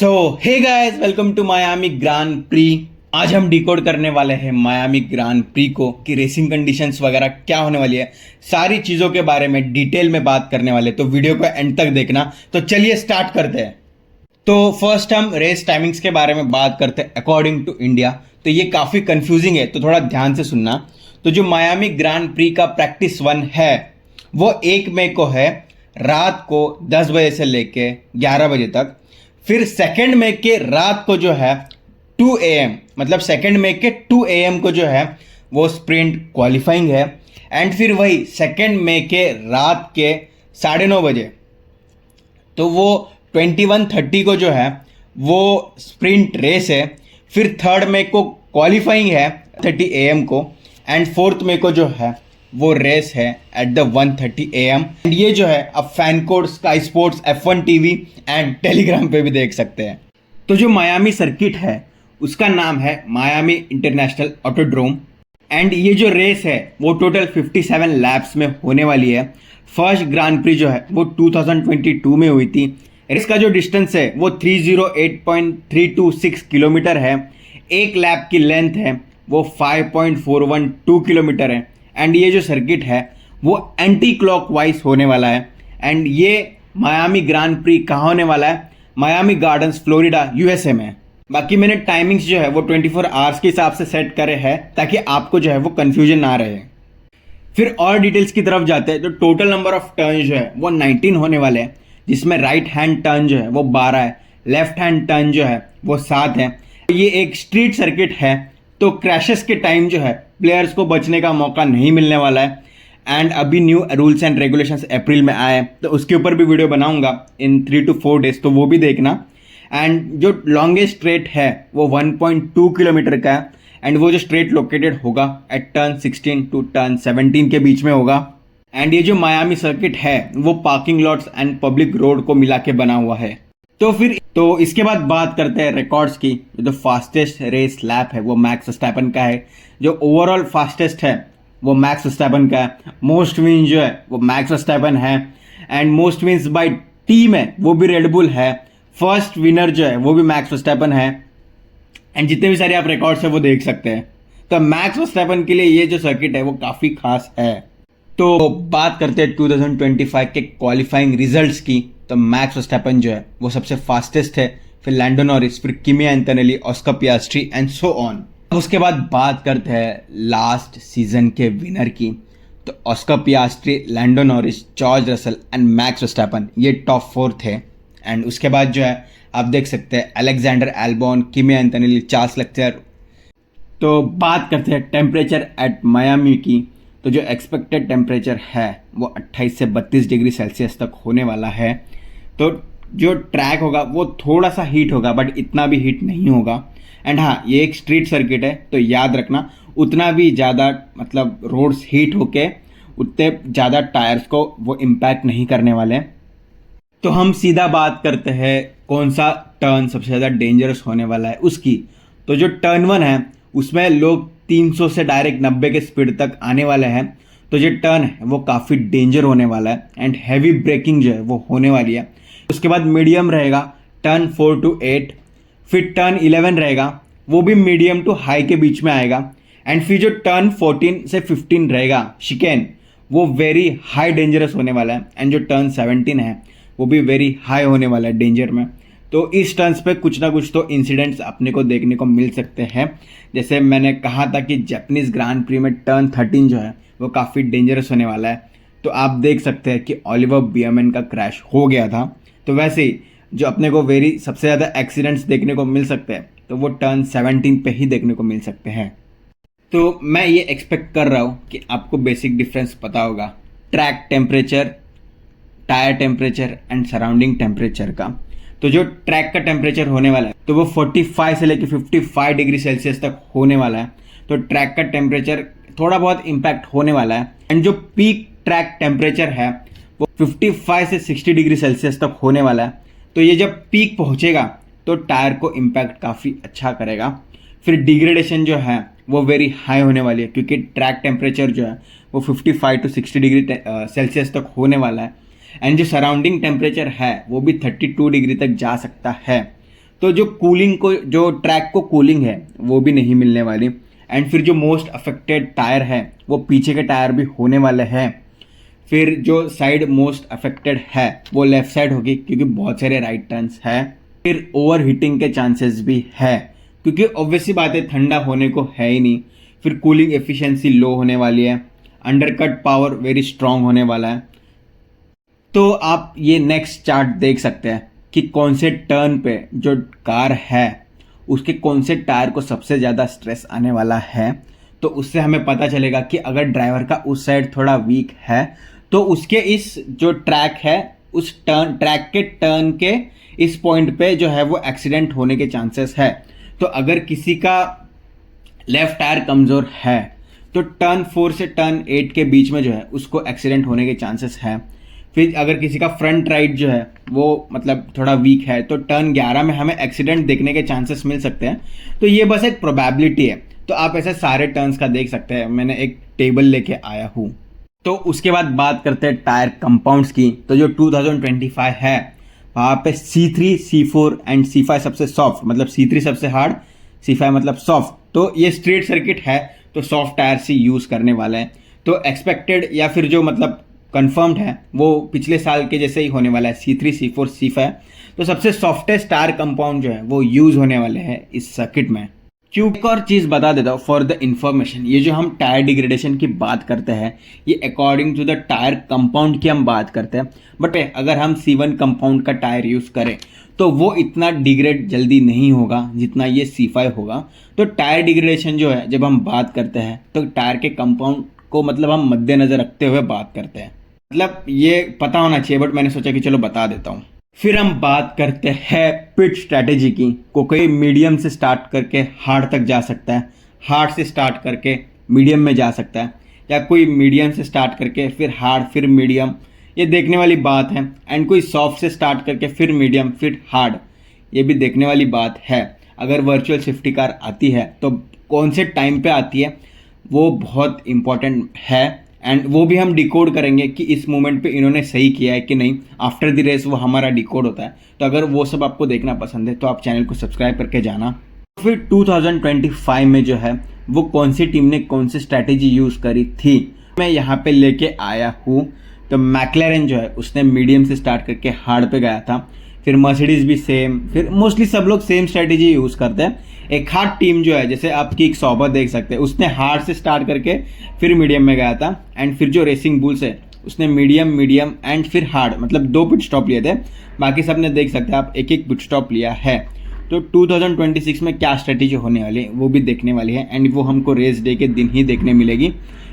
So hey guys, welcome to Miami Grand Prix. आज हम decode करने वाले हैं मायामी ग्रांड प्री को कि रेसिंग कंडीशंस वगैरह क्या होने वाली है, सारी चीज़ों के बारे में डिटेल में बात करने वाले। तो वीडियो को एंड तक देखना। तो चलिए स्टार्ट करते हैं। तो फर्स्ट हम रेस टाइमिंग्स के बारे में बात करते हैं अकॉर्डिंग टू इंडिया। तो ये काफ़ी कंफ्यूजिंग है, तो थोड़ा ध्यान से सुनना। तो जो मायामी ग्रांड प्री का प्रैक्टिस 1 है वो 1 मई को है, रात को 10 बजे से लेके 11 बजे तक। फिर 2 मई के रात को जो है 2 AM, मतलब 2 मई के 2 AM को जो है वो स्प्रिंट क्वालिफाइंग है। एंड फिर वही 2 मई के रात के 9:30 बजे तो वो 21:30 को जो है वो स्प्रिंट रेस है। फिर 3 मई को क्वालिफाइंग है 30 AM को। एंड 4 मई को जो है वो रेस है एट द 1:30 AM। एंड ये जो है अब fan code, sky sports, F1 TV and Telegram पे भी देख सकते हैं। तो जो मायामी सर्किट है उसका नाम है मायामी इंटरनेशनल ऑटोड्रोम। एंड ये जो रेस है वो टोटल 57 लैप्स में होने वाली है। फर्स्ट ग्रांड प्री जो है वो 2022 में हुई थी। रेस का जो डिस्टेंस है वो 308.326 किलोमीटर है। एक लैप की लेंथ है वो 5.412 किलोमीटर है। एंड ये जो सर्किट है वो एंटी क्लॉकवाइज होने वाला है। एंड ये मायामी ग्रांड प्री कहाँ होने वाला है? मायामी गार्डन्स, फ्लोरिडा, USA में। बाकी मैंने टाइमिंग्स जो है वो 24 आवर्स के हिसाब से सेट करे हैं ताकि आपको जो है वो कंफ्यूजन ना रहे। फिर और डिटेल्स की तरफ जाते हैं। तो टोटल नंबर ऑफ टर्न जो है वो 19 होने वाले हैं, जिसमें राइट हैंड टर्न जो है वो 12 है, लेफ्ट हैंड टर्न जो है वो 7 है। ये एक स्ट्रीट सर्किट है, तो क्रैशेस के टाइम जो है प्लेयर्स को बचने का मौका नहीं मिलने वाला है। एंड अभी न्यू रूल्स एंड रेगुलेशंस अप्रैल में आए, तो उसके ऊपर भी वीडियो बनाऊंगा इन 3 to 4 डेज, तो वो भी देखना। एंड जो लॉन्गेस्ट स्ट्रेट है वो 1.2 किलोमीटर का है। एंड वो जो स्ट्रेट लोकेटेड होगा एट टर्न 16 टू टर्न 17 के बीच में होगा। एंड ये जो मायामी सर्किट है वो parking lots and public road को मिला के बना हुआ है। तो इसके बाद बात करते हैं रिकॉर्ड्स की। जो फास्टेस्ट रेस लैप है वो मैक्स वर्स्टैपेन का है। जो ओवरऑल फास्टेस्ट है वो मैक्स वर्स्टैपेन का है। मोस्ट विन जो है वो मैक्स वर्स्टैपेन है। And most wins bye team है वो भी रेडबुल है। फर्स्ट विनर जो है वो भी मैक्स वर्स्टैपेन है। एंड जितने भी सारे आप रिकॉर्ड्स है वो देख सकते हैं। तो मैक्स वर्स्टैपेन के लिए ये जो सर्किट है वो काफ़ी खास है। तो बात करते हैं 2025 के क्वालिफाइंग रिजल्ट्स की। तो मैक्स वर्स्टैपेन जो है वो सबसे फास्टेस्ट है, फिर लैंडो नॉरिस, फिर Kimi Antonelli, Oscar Piastri and so on. उसके बाद बात करते हैं लास्ट सीजन के विनर की। तो Oscar Piastri, Lando Norris, George Russell and Max Verstappen ये टॉप 4 थे। एंड उसके बाद जो है आप देख सकते हैं Alexander Albon, Kimi Antonelli, Charles LeClair. तो बात करते हैं टेम्परेचर एट मायामी की। तो जो एक्सपेक्टेड टेम्परेचर है वो 28 से 32 डिग्री सेल्सियस तक होने वाला है। तो जो ट्रैक होगा वो थोड़ा सा हीट होगा, बट इतना भी हीट नहीं होगा। एंड हाँ, ये एक स्ट्रीट सर्किट है, तो याद रखना उतना भी ज़्यादा मतलब रोड्स हीट होके उतने ज़्यादा टायर्स को वो इम्पैक्ट नहीं करने वाले। तो हम सीधा बात करते हैं कौन सा टर्न सबसे ज़्यादा डेंजरस होने वाला है उसकी। तो जो टर्न 1 है उसमें लोग 300 से डायरेक्ट 90 के स्पीड तक आने वाले हैं। तो जो टर्न है वो काफ़ी डेंजर होने वाला है। एंड हैवी ब्रेकिंग जो है वो होने वाली है। उसके बाद मीडियम रहेगा टर्न 4 to 8। फिर टर्न 11 रहेगा, वो भी मीडियम टू हाई के बीच में आएगा। एंड फिर जो टर्न 14 से 15 रहेगा शिकेन, वो वेरी हाई डेंजरस होने वाला है। एंड जो टर्न 17 है वो भी वेरी हाई होने वाला है डेंजर में। तो इस टर्न्स पे कुछ ना कुछ तो इंसिडेंट्स अपने को देखने को मिल सकते हैं। जैसे मैंने कहा था कि जापानीज ग्रांड प्री में टर्न 13 जो है वो काफ़ी डेंजरस होने वाला है। तो आप देख सकते हैं कि ओलिवर बियरमैन का क्रैश हो गया था। तो वैसे ही जो अपने को वेरी सबसे ज़्यादा एक्सीडेंट्स देखने को मिल सकते हैं तो वो टर्न 17 पे ही देखने को मिल सकते हैं। तो मैं ये एक्सपेक्ट कर रहा हूँ कि आपको बेसिक डिफरेंस पता होगा track temperature, tyre temperature and surrounding temperature का। तो जो ट्रैक का टेम्परेचर होने वाला है तो वो 45 से लेकर 55 डिग्री सेल्सियस तक होने वाला है। तो ट्रैक का टेम्परेचर थोड़ा बहुत इम्पैक्ट होने वाला है। एंड जो पीक ट्रैक टेम्परेचर है वो 55 से 60 डिग्री सेल्सियस तक होने वाला है। तो ये जब पीक पहुंचेगा तो टायर को इम्पैक्ट काफ़ी अच्छा करेगा। फिर डिग्रेडेशन जो है वो वेरी हाई होने वाली है, क्योंकि ट्रैक टेम्परेचर जो है वो 55 to 60 डिग्री सेल्सियस तक होने वाला है। एंड जो सराउंडिंग टेम्परेचर है वो भी 32 डिग्री तक जा सकता है। तो जो कूलिंग को, जो ट्रैक को कूलिंग है वो भी नहीं मिलने वाली। एंड फिर जो मोस्ट अफेक्टेड टायर है वो पीछे के टायर भी होने वाले हैं। फिर जो साइड मोस्ट अफेक्टेड है वो लेफ्ट साइड होगी क्योंकि बहुत सारे राइट टर्न्स है। फिर ओवर हीटिंग के चांसेस भी है क्योंकि ऑब्वियसली बात है ठंडा होने को है ही नहीं। फिर कूलिंग एफिशिएंसी लो होने वाली है। अंडरकट पावर वेरी स्ट्रांग होने वाला है। तो आप ये नेक्स्ट चार्ट देख सकते हैं कि कौन से टर्न पे जो कार है उसके कौन से टायर को सबसे ज़्यादा स्ट्रेस आने वाला है। तो उससे हमें पता चलेगा कि अगर ड्राइवर का उस साइड थोड़ा वीक है तो उसके इस जो ट्रैक है उस ट्रैक के टर्न के इस पॉइंट पे जो है वो एक्सीडेंट होने के चांसेस है। तो अगर किसी का लेफ्ट टायर कमज़ोर है तो टर्न 4 से टर्न 8 के बीच में जो है उसको एक्सीडेंट होने के चांसेस है। फिर अगर किसी का फ्रंट राइट जो है वो मतलब थोड़ा वीक है तो टर्न 11 में हमें एक्सीडेंट देखने के चांसेस मिल सकते हैं। तो ये बस एक प्रोबेबिलिटी है। तो आप ऐसे सारे टर्न्स का देख सकते हैं, मैंने एक टेबल लेके आया हूँ। तो उसके बाद बात करते हैं टायर कंपाउंड्स की। तो जो 2025 है वहाँ पे C3, C4 एंड C5 सबसे सॉफ्ट, मतलब C3 सबसे हार्ड, C5 मतलब सॉफ्ट। तो ये स्ट्रेट सर्किट है तो सॉफ्ट टायर से यूज़ करने वाले हैं। तो एक्सपेक्टेड या फिर जो मतलब कंफर्म्ड है वो पिछले साल के जैसे ही होने वाला है, C3, C4, C5। तो सबसे सॉफ्टेस्ट टायर कंपाउंड जो है वो यूज़ होने वाले हैं इस सर्किट में। क्यों, एक और चीज़ बता देता हूँ फॉर द इंफॉर्मेशन, ये जो हम टायर डिग्रेडेशन की बात करते हैं ये according to the tyre compound की हम बात करते हैं। बट अगर हम C1 कंपाउंड का टायर यूज़ करें तो वो इतना डिग्रेड जल्दी नहीं होगा जितना ये C5 होगा। तो टायर डिग्रेडेशन जो है जब हम बात करते हैं तो टायर के कंपाउंड को मतलब हम मद्देनज़र रखते हुए बात करते हैं। मतलब ये पता होना चाहिए बट मैंने सोचा कि चलो बता देता हूँ। फिर हम बात करते हैं पिट स्ट्रैटेजी की। कोई मीडियम से स्टार्ट करके हार्ड तक जा सकता है, हार्ड से स्टार्ट करके मीडियम में जा सकता है, या कोई मीडियम से स्टार्ट करके फिर हार्ड फिर मीडियम, ये देखने वाली बात है। एंड कोई सॉफ्ट से स्टार्ट करके फिर मीडियम फिर हार्ड, ये भी देखने वाली बात है। अगर वर्चुअल सेफ्टी कार आती है तो कौन से टाइम पे आती है वो बहुत इंपॉर्टेंट है। एंड वो भी हम डिकोड करेंगे कि इस मोमेंट पे इन्होंने सही किया है कि नहीं। आफ्टर द रेस वो हमारा डिकोड होता है। तो अगर वो सब आपको देखना पसंद है तो आप चैनल को सब्सक्राइब करके जाना। फिर 2025 में जो है वो कौन सी टीम ने कौन सी स्ट्रैटेजी यूज़ करी थी मैं यहाँ पे लेके आया हूँ। तो मैक्लेरन जो है उसने मीडियम से स्टार्ट करके हार्ड पे गया था। फिर मर्सिडीज भी सेम, फिर मोस्टली सब लोग सेम स्ट्रैटेजी यूज़ करते हैं। एक हार्ड टीम जो है जैसे आप किक सॉबर देख सकते हैं, उसने हार्ड से स्टार्ट करके फिर मीडियम में गया था। एंड फिर जो रेसिंग बुल्स है उसने मीडियम मीडियम एंड फिर हार्ड, मतलब 2 पिट स्टॉप लिए थे। बाकी सब ने देख सकते हैं आप एक एक पिट स्टॉप लिया है। तो 2026 में क्या स्ट्रेटेजी होने वाली है वो भी देखने वाली है। एंड वो हमको रेस डे के दिन ही देखने मिलेगी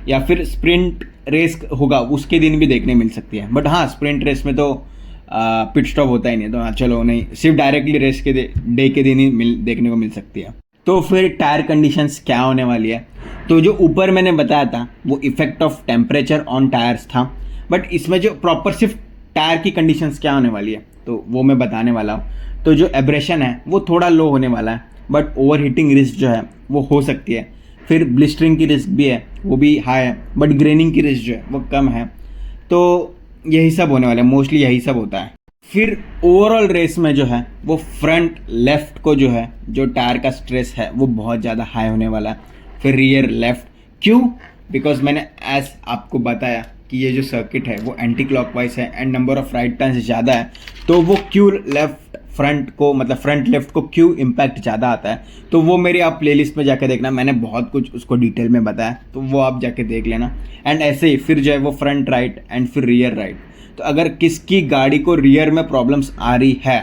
या फिर स्प्रिंट रेस होगा उसके दिन भी देखने मिल सकती है। बट हाँ, स्प्रिंट रेस में तो पिट स्टॉप होता ही नहीं, तो हाँ चलो नहीं, सिर्फ डायरेक्टली रेस के डे के दिन ही देखने को मिल सकती है। तो फिर टायर कंडीशंस क्या होने वाली है। तो जो ऊपर मैंने बताया था वो effect of temperature on tyres था। बट इसमें जो प्रॉपर सिर्फ टायर की कंडीशंस क्या होने वाली है तो वो मैं बताने वाला हूँ। तो जो एब्रेशन है वो थोड़ा लो होने वाला है, बट ओवर हीटिंग रिस्क जो है वो हो सकती है। फिर ब्लिस्टरिंग की रिस्क भी है, वो भी हाई है, बट ग्रेनिंग की रिस्क जो है वो कम है। तो यही सब होने वाला है, मोस्टली यही सब होता है। फिर ओवरऑल रेस में जो है वो फ्रंट लेफ्ट को जो है जो टायर का स्ट्रेस है वो बहुत ज़्यादा हाई होने वाला है। फिर रियर लेफ्ट, क्यों? बिकॉज मैंने एज आपको बताया कि ये जो सर्किट है वो एंटी क्लॉकवाइज है and number of right turns ज़्यादा है। तो वो क्यों लेफ्ट फ्रंट को, मतलब फ्रंट लेफ्ट को क्यों इम्पैक्ट ज़्यादा आता है, तो वो मेरी आप प्लेलिस्ट में जाके देखना, मैंने बहुत कुछ उसको डिटेल में बताया, तो वो आप जाके देख लेना। एंड ऐसे ही फिर जो है वो फ्रंट राइट एंड फिर रियर राइट। तो अगर किसकी गाड़ी को रियर में प्रॉब्लम्स आ रही है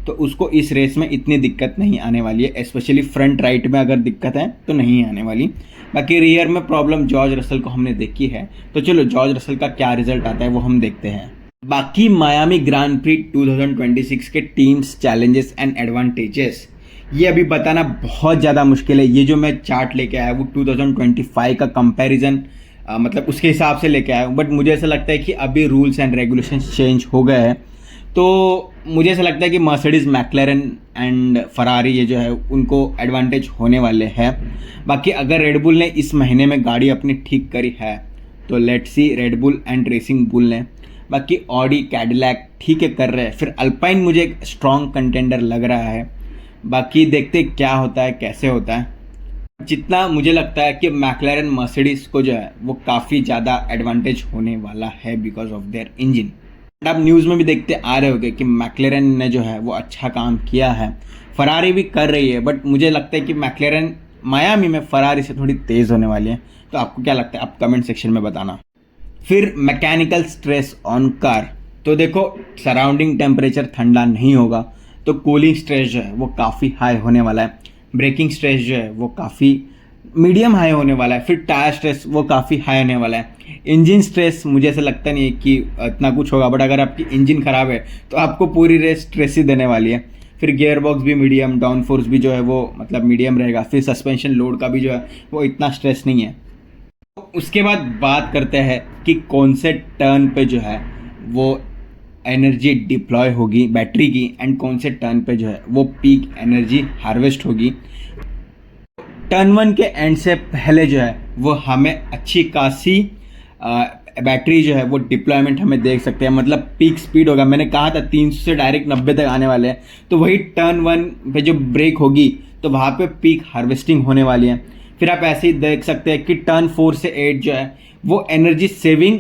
तो उसको इस रेस में इतनी दिक्कत नहीं आने वाली है। स्पेशली फ्रंट राइट में अगर दिक्कत है तो नहीं आने वाली। बाकी रियर में प्रॉब्लम जॉर्ज रसल को हमने देखी है, तो चलो जॉर्ज रसल का क्या रिजल्ट आता है वो हम देखते हैं। बाकी मायामी ग्रांड प्री 2026 के टीम्स, चैलेंजेस एंड एडवांटेजेस ये अभी बताना बहुत ज़्यादा मुश्किल है। ये जो मैं चार्ट लेके आया वो 2025 का कंपैरिजन मतलब उसके हिसाब से लेके आया हूँ। बट मुझे ऐसा लगता है कि अभी रूल्स एंड रेगुलेशंस चेंज हो गए हैं, तो मुझे ऐसा लगता है कि मर्सिडीज, मैक्लेरन एंड फरारी ये जो है उनको एडवांटेज होने वाले हैं। बाकी अगर रेडबुल ने इस महीने में गाड़ी अपनी ठीक करी है तो let's see Red Bull and racing bull ने। बाकी ऑडी, कैडिलैक ठीक है कर रहे हैं। फिर अल्पाइन मुझे एक स्ट्रॉन्ग कंटेंडर लग रहा है। बाकी देखते क्या होता है, कैसे होता है। जितना मुझे लगता है कि मैक्लेरन मर्सिडीज को जो है वो काफ़ी ज़्यादा एडवांटेज होने वाला है बिकॉज ऑफ देयर इंजन। आप न्यूज़ में भी देखते आ रहे होगे कि मैक्लेरन ने जो है वो अच्छा काम किया है, फरारी भी कर रही है, बट मुझे लगता है कि मैक्लेरन मायामी में फरारी से थोड़ी तेज़ होने वाली है। तो आपको क्या लगता है, आप कमेंट सेक्शन में बताना। फिर मैकेनिकल स्ट्रेस ऑन कार, तो देखो सराउंडिंग टेम्परेचर ठंडा नहीं होगा तो कूलिंग स्ट्रेस जो है वो काफ़ी हाई होने वाला है। ब्रेकिंग स्ट्रेस जो है वो काफ़ी मीडियम हाई होने वाला है। फिर टायर स्ट्रेस वो काफ़ी हाई होने वाला है। इंजन स्ट्रेस मुझे ऐसा लगता नहीं है कि इतना कुछ होगा, बट अगर आपकी इंजन ख़राब है तो आपको पूरी रेस स्ट्रेस ही देने वाली है। फिर गियर बॉक्स भी मीडियम, डाउन फोर्स भी जो है वो मतलब मीडियम रहेगा। फिर सस्पेंशन लोड का भी जो है वो इतना स्ट्रेस नहीं है। उसके बाद बात करते हैं कि कौन से टर्न पे जो है वो एनर्जी डिप्लॉय होगी बैटरी की, एंड कौन से टर्न पे जो है वो पीक एनर्जी हार्वेस्ट होगी। टर्न 1 के एंड से पहले जो है वो हमें अच्छी खासी बैटरी जो है वो डिप्लॉयमेंट हमें देख सकते हैं, मतलब पीक स्पीड होगा। मैंने कहा था 300 से डायरेक्ट 90 तक आने वाले हैं, तो वही टर्न 1 पे जो ब्रेक होगी तो वहाँ पे पीक हार्वेस्टिंग होने वाली है। फिर आप ऐसे ही देख सकते हैं कि टर्न 4 से 8 जो है वो एनर्जी सेविंग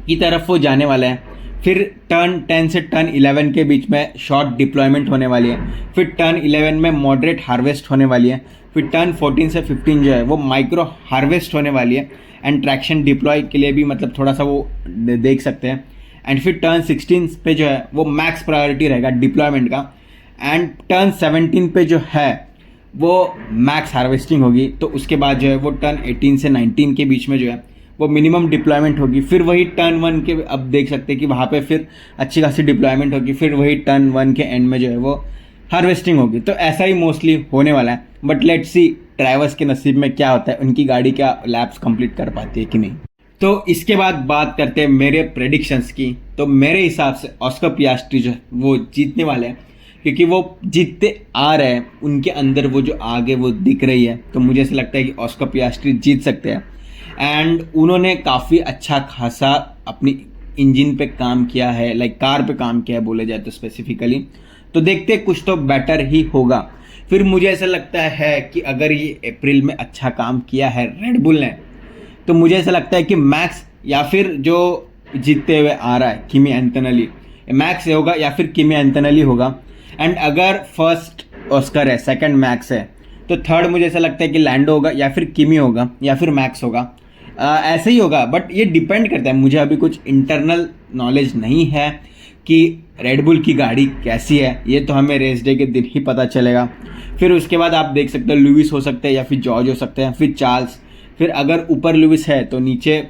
की तरफ वो जाने वाला है। फिर टर्न 10 से टर्न 11 के बीच में शॉर्ट डिप्लॉयमेंट होने वाली है। फिर टर्न 11 में मॉडरेट हार्वेस्ट होने वाली है। फिर टर्न 14 से 15 जो है वो माइक्रो हार्वेस्ट होने वाली है, एंड ट्रैक्शन डिप्लॉय के लिए भी मतलब थोड़ा सा वो देख सकते हैं। एंड फिर टर्न 16 पे जो है वो मैक्स प्रायोरिटी रहेगा डिप्लॉयमेंट का, एंड टर्न 17 पे जो है वो मैक्स हार्वेस्टिंग होगी। तो उसके बाद जो है वो टर्न 18 से 19 के बीच में जो है वो मिनिमम डिप्लॉयमेंट होगी। फिर वही टर्न 1 के अब देख सकते हैं कि वहाँ पे फिर अच्छी खासी डिप्लॉयमेंट होगी। फिर वही टर्न 1 के एंड में जो है वो हार्वेस्टिंग होगी। तो ऐसा ही मोस्टली होने वाला है, बट लेट्स सी ड्राइवर्स के नसीब में क्या होता है, उनकी गाड़ी क्या लैप्स कंप्लीट कर पाती है कि नहीं। तो इसके बाद बात करते हैं मेरे प्रेडिक्शंस की। तो मेरे हिसाब से ऑस्कर पियास्ट्री जो है वो जीतने वाले हैं, क्योंकि वो जीतते आ रहे हैं, उनके अंदर वो जो आगे वो दिख रही है। तो मुझे ऐसा लगता है कि ऑस्कर पियास्ट्री जीत सकते हैं, एंड उन्होंने काफ़ी अच्छा खासा अपनी इंजन पे काम किया है, लाइक कार पे काम किया है बोले जाए तो स्पेसिफिकली। तो देखते कुछ तो बेटर ही होगा। फिर मुझे ऐसा लगता है कि अगर ये अप्रैल में अच्छा काम किया है रेडबुल ने, तो मुझे ऐसा लगता है कि मैक्स या फिर जो जीतते हुए आ रहा है किमी एंटोनेली, मैक्स होगा या फिर किमी एंटोनेली होगा। एंड अगर फर्स्ट ऑस्कर है, सेकंड मैक्स है, तो थर्ड मुझे ऐसा लगता है कि लैंडो होगा या फिर किमी होगा या फिर मैक्स होगा। ऐसे ही होगा, बट ये डिपेंड करता है। मुझे अभी कुछ इंटरनल नॉलेज नहीं है कि रेडबुल की गाड़ी कैसी है, ये तो हमें रेस डे के दिन ही पता चलेगा। फिर उसके बाद आप देख सकते हो लुइस हो सकते हैं या फिर जॉर्ज हो सकते हैं, फिर चार्ल्स। फिर अगर ऊपर लुइस है तो नीचे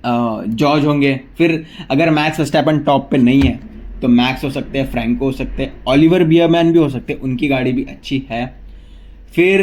जॉर्ज होंगे। फिर अगर मैक्स वर्स्टैपन टॉप पे नहीं है तो मैक्स हो सकते हैं, फ्रैंको हो सकते हैं, ऑलिवर बियरमैन भी हो सकते हैं, उनकी गाड़ी भी अच्छी है। फिर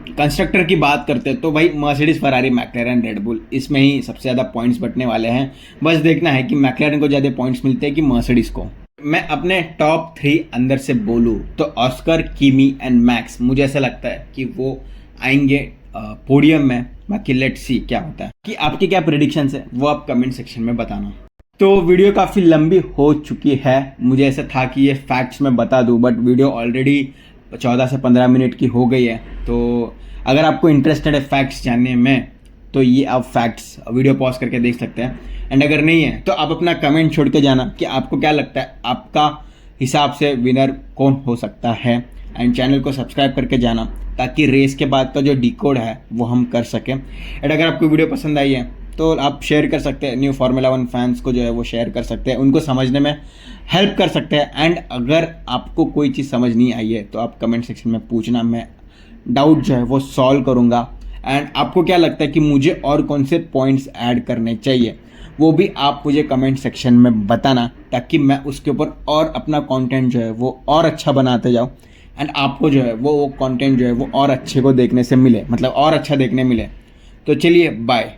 कंस्ट्रक्टर की बात करते हैं तो भाई मर्सिडीज, फरारी, मैक्लेरन, रेडबुल, इसमें ही सबसे ज़्यादा पॉइंट्स बटने वाले हैं। बस देखना है कि मैक्लेरन को ज़्यादा पॉइंट्स मिलते हैं कि मर्सिडीज को। मैं अपने टॉप 3 अंदर से बोलूँ तो ऑस्कर, किमी एंड मैक्स, मुझे ऐसा लगता है कि वो आएंगे पोडियम में। बाकी लेट्स सी क्या होता है। कि आपकी क्या प्रेडिक्शंस है वो आप कमेंट सेक्शन में बताना। तो वीडियो काफ़ी लंबी हो चुकी है, मुझे ऐसा था कि ये फैक्ट्स मैं बता दूं, बट वीडियो ऑलरेडी 14 से 15 मिनट की हो गई है। तो अगर आपको इंटरेस्टेड है फैक्ट्स जानने में तो ये आप फैक्ट्स वीडियो पॉज करके देख सकते हैं, एंड अगर नहीं है तो आप अपना कमेंट छोड़ के जाना कि आपको क्या लगता है, आपका हिसाब से विनर कौन हो सकता है। एंड चैनल को सब्सक्राइब करके जाना ताकि रेस के बाद का जो डिकोड है वो हम कर सकें। एंड अगर आपको वीडियो पसंद आई है तो आप शेयर कर सकते हैं, न्यू फार्मूला 1 फैंस को जो है वो शेयर कर सकते हैं, उनको समझने में हेल्प कर सकते हैं। एंड अगर आपको कोई चीज़ समझ नहीं आई है तो आप कमेंट सेक्शन में पूछना, मैं डाउट जो है वो सॉल्व करूँगा। एंड आपको क्या लगता है कि मुझे और कौन से पॉइंट्स ऐड करने चाहिए वो भी आप मुझे कमेंट सेक्शन में बताना, ताकि मैं उसके ऊपर और अपना कंटेंट जो है वो और अच्छा बनाते जाऊँ, एंड आपको जो है वो कंटेंट जो है वो और अच्छे को देखने से मिले, मतलब और अच्छा देखने मिले। तो चलिए बाय।